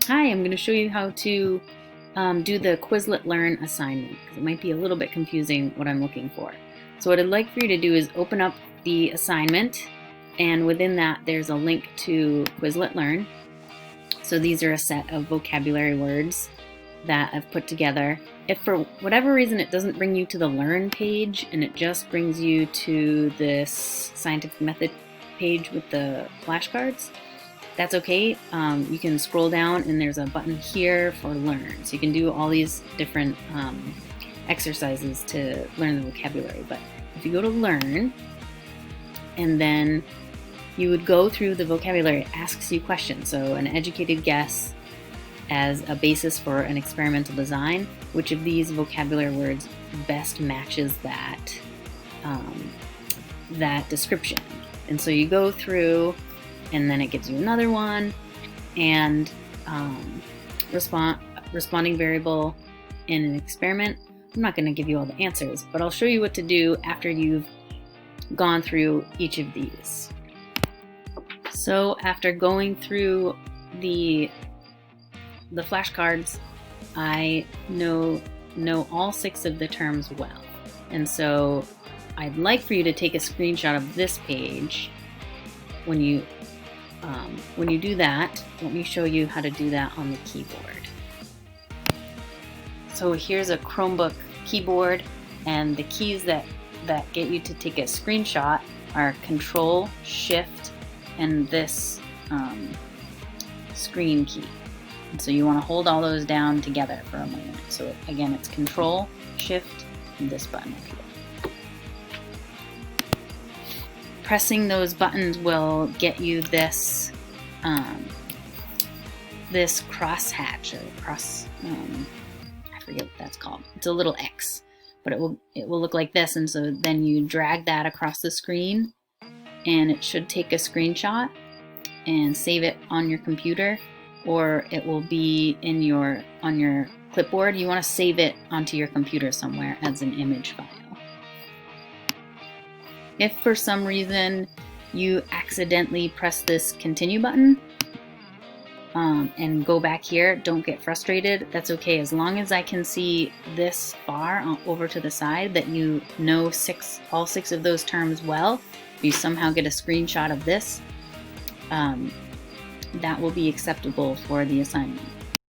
Hi, I'm going to show you how to do the Quizlet Learn assignment because it might be a little bit confusing what I'm looking for. So what I'd like for you to do is open up the assignment, and within that there's a link to Quizlet Learn. So these are a set of vocabulary words that I've put together. If for whatever reason it doesn't bring you to the Learn page and it just brings you to this scientific method page with the flashcards, that's okay. You can scroll down and there's a button here for Learn. So you can do all these different exercises to learn the vocabulary. But if you go to Learn, and then you would go through the vocabulary, it asks you questions. So an educated guess as a basis for an experimental design. Which of these vocabulary words best matches that, that description? And so you go through, and then it gives you another one, and responding variable in an experiment. I'm not going to give you all the answers, but I'll show you what to do after you've gone through each of these. So after going through the flashcards, I know all 6 of the terms well. And so I'd like for you to take a screenshot of this page. When you do that, let me show you how to do that on the keyboard. So here's a Chromebook keyboard, and the keys that get you to take a screenshot are Control, Shift, and this screen key. And so you want to hold all those down together for a moment. So again, it's Control, Shift, and this button up here. Pressing those buttons will get you this this crosshatch, or cross, I forget what that's called. It's a little X, but it will look like this. And so then you drag that across the screen, and it should take a screenshot and save it on your computer, or it will be in on your clipboard. You want to save it onto your computer somewhere as an image file. If for some reason you accidentally press this continue button and go back here, don't get frustrated. That's okay, as long as I can see this far over to the side that you know all 6 of those terms well. If you somehow get a screenshot of this, that will be acceptable for the assignment.